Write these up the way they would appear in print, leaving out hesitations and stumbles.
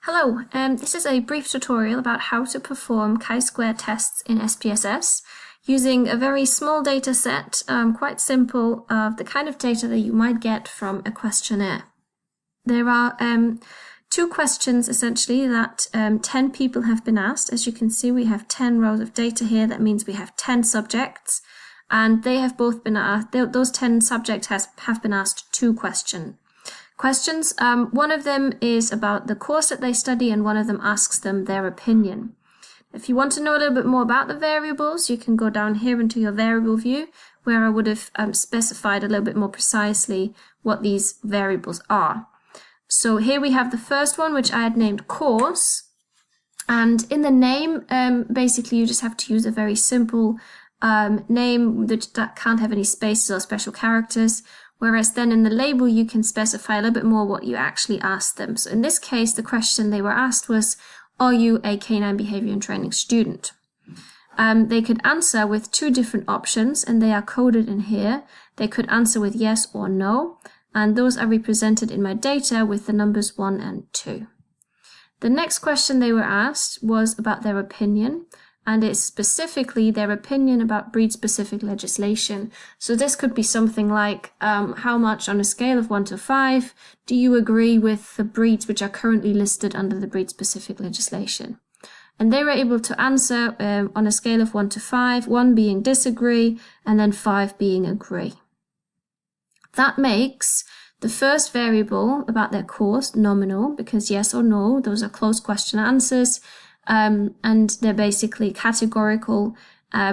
Hello, this is a brief tutorial about how to perform chi-square tests in SPSS using a very small data set, quite simple, of the kind of data that you might get from a questionnaire. There are two questions essentially that 10 people have been asked. As you can see, we have 10 rows of data here. That means we have 10 subjects, and they have both been asked, those 10 subjects have been asked two questions. One of them is about the course that they study, and one of them asks them their opinion. If you want to know a little bit more about the variables, you can go down here into your variable view, where I would have specified a little bit more precisely what these variables are. So here we have the first one, which I had named course, and in the name, basically you just have to use a very simple name that can't have any spaces or special characters. Whereas then in the label, you can specify a little bit more what you actually asked them. So in this case, the question they were asked was, are you a canine behavior and training student? They could answer with two different options, and they are coded in here. They could answer with yes or no, and those are represented in my data with the numbers 1 and 2. The next question they were asked was about their opinion, and it's specifically their opinion about breed-specific legislation. So this could be something like, how much on a scale of 1 to 5 do you agree with the breeds which are currently listed under the breed-specific legislation? And they were able to answer on a scale of 1 to 5, 1 being disagree, and then 5 being agree. That makes the first variable about their course nominal, because yes or no, those are closed question answers. And they're basically categorical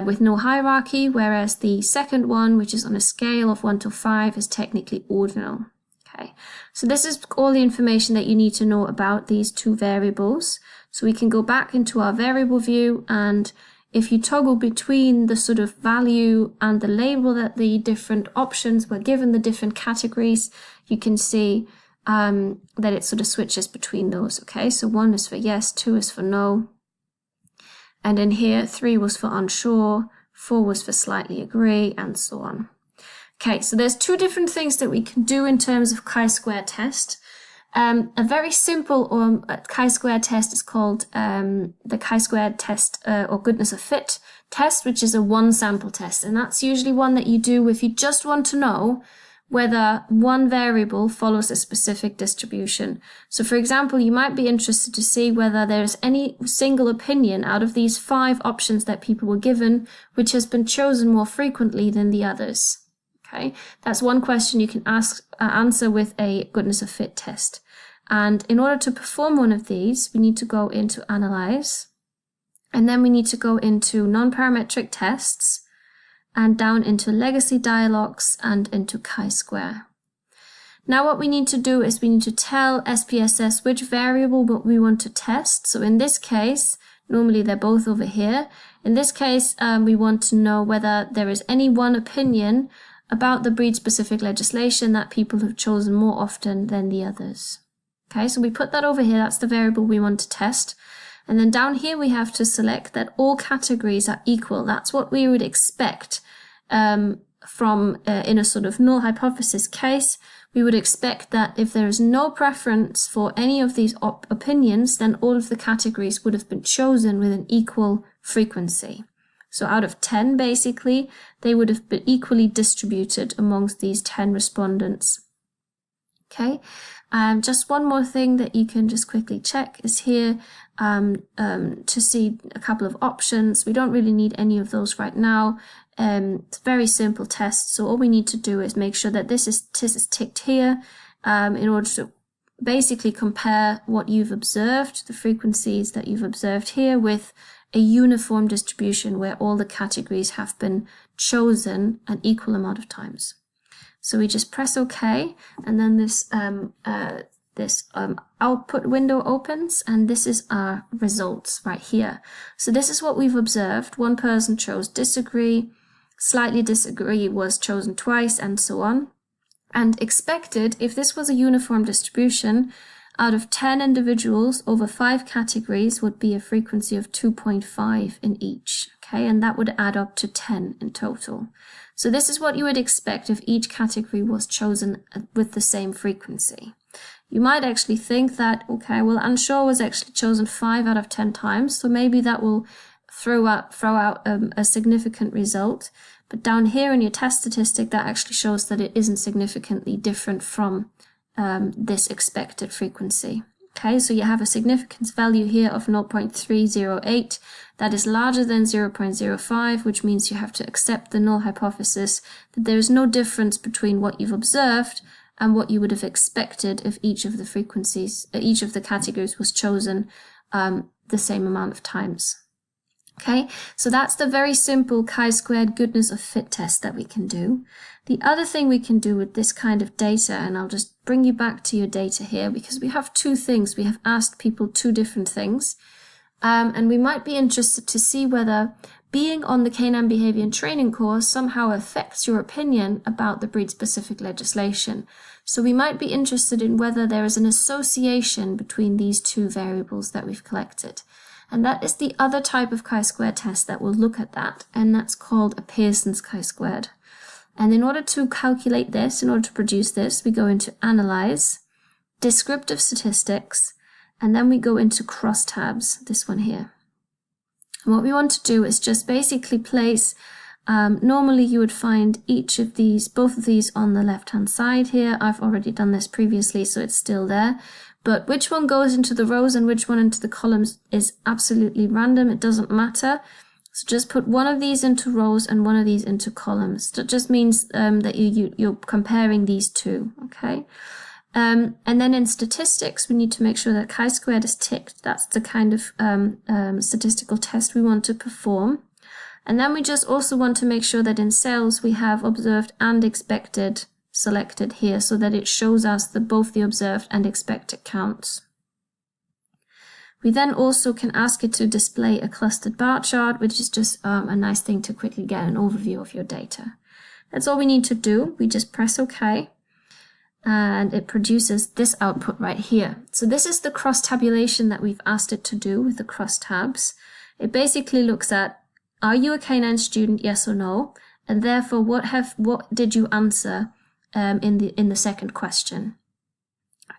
with no hierarchy, whereas the second one, which is on a scale of 1 to 5, is technically ordinal. Okay, so this is all the information that you need to know about these two variables. So we can go back into our variable view, and if you toggle between the sort of value and the label that the different options were given, the different categories, you can see that it sort of switches between those. Okay, so 1 is for yes, 2 is for no, and in here 3 was for unsure, 4 was for slightly agree, and so on. Okay, so there's two different things that we can do in terms of chi-square test. A very simple chi-square test is called the chi-square test or goodness of fit test, which is a one sample test, and that's usually one that you do if you just want to know whether one variable follows a specific distribution. So for example, you might be interested to see whether there's any single opinion out of these 5 options that people were given which has been chosen more frequently than the others. Okay, that's one question you can answer with a goodness of fit test. And in order to perform one of these, we need to go into Analyze, and then we need to go into Non-Parametric Tests, and down into Legacy Dialogues and into chi-square. Now what we need to do is we need to tell SPSS which variable we want to test. So in this case, normally they're both over here. In this case, we want to know whether there is any one opinion about the breed-specific legislation that people have chosen more often than the others. Okay, so we put that over here. That's the variable we want to test. And then down here we have to select that all categories are equal. That's what we would expect from in a sort of null hypothesis case. We would expect that if there is no preference for any of these opinions, then all of the categories would have been chosen with an equal frequency. So out of 10, basically, they would have been equally distributed amongst these 10 respondents. Okay, just one more thing that you can just quickly check is here to see a couple of options. We don't really need any of those right now. It's a very simple test, so all we need to do is make sure that this is ticked here in order to basically compare what you've observed, the frequencies that you've observed here, with a uniform distribution where all the categories have been chosen an equal amount of times. So we just press OK, and then this output window opens, and this is our results right here. So this is what we've observed. One person chose disagree, slightly disagree was chosen twice, and so on. And expected, if this was a uniform distribution, out of 10 individuals over 5 categories would be a frequency of 2.5 in each. Okay, and that would add up to 10 in total. So this is what you would expect if each category was chosen with the same frequency. you might actually think that, okay, well, unsure was actually chosen 5 out of 10 times, so maybe that will throw out a significant result. But down here in your test statistic, that actually shows that it isn't significantly different from this expected frequency. Okay, so you have a significance value here of 0.308. That is larger than 0.05, which means you have to accept the null hypothesis that there is no difference between what you've observed and what you would have expected if each of the frequencies, each of the categories was chosen the same amount of times. Okay, so that's the very simple chi-squared goodness of fit test that we can do. The other thing we can do with this kind of data, and I'll just bring you back to your data here, because we have two things. We have asked people two different things, and we might be interested to see whether being on the canine behavior and training course somehow affects your opinion about the breed-specific legislation. So we might be interested in whether there is an association between these two variables that we've collected. And that is the other type of chi-squared test that will look at that, and that's called a Pearson's chi-squared. And in order to calculate this, in order to produce this, we go into Analyze, Descriptive Statistics, and then we go into Crosstabs, this one here. And what we want to do is just basically place, normally you would find each of these, both of these on the left-hand side here. I've already done this previously, so it's still there. But which one goes into the rows and which one into the columns is absolutely random. It doesn't matter. So just put one of these into rows and one of these into columns. That just means that you're comparing these two, okay? And then in statistics, we need to make sure that chi-squared is ticked. That's the kind of statistical test we want to perform. And then we just also want to make sure that in sales we have observed and expected selected here, so that it shows us both the observed and expected counts. We then also can ask it to display a clustered bar chart, which is just a nice thing to quickly get an overview of your data. That's all we need to do. We just press OK, and it produces this output right here. So this is the cross tabulation that we've asked it to do with the cross tabs. It basically looks at, are you a canine student, yes or no? And therefore, what did you answer in the second question?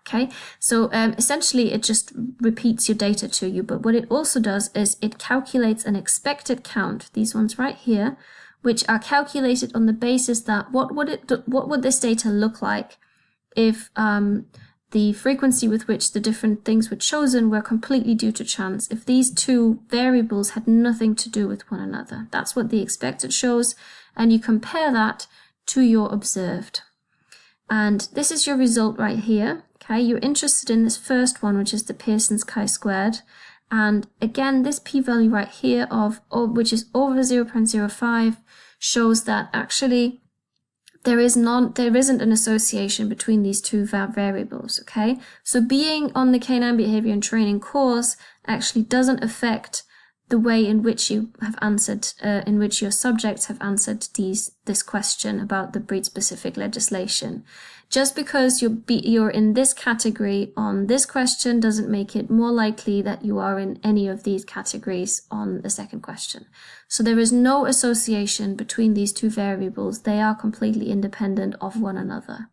Okay, so essentially it just repeats your data to you, but what it also does is it calculates an expected count, these ones right here, which are calculated on the basis that what would this data look like if the frequency with which the different things were chosen were completely due to chance, if these two variables had nothing to do with one another. That's what the expected shows, and you compare that to your observed. And this is your result right here. Okay, you're interested in this first one, which is the Pearson's chi-squared. And again, this p-value right here which is over 0.05 shows that actually there isn't an association between these two variables. Okay, so being on the canine behavior and training course actually doesn't affect the way in which you have answered, in which your subjects have answered this question about the breed-specific legislation. Just because you're in this category on this question doesn't make it more likely that you are in any of these categories on the second question. So there is no association between these two variables. They are completely independent of one another.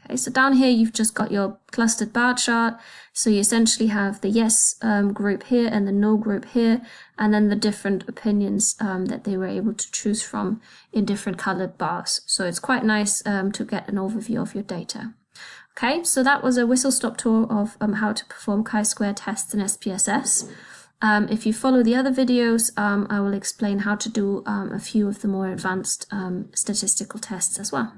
Okay, so down here you've just got your clustered bar chart. So you essentially have the yes group here and the no group here, and then the different opinions that they were able to choose from in different colored bars. So it's quite nice to get an overview of your data. Okay, so that was a whistle-stop tour of how to perform chi-square tests in SPSS. If you follow the other videos, I will explain how to do a few of the more advanced statistical tests as well.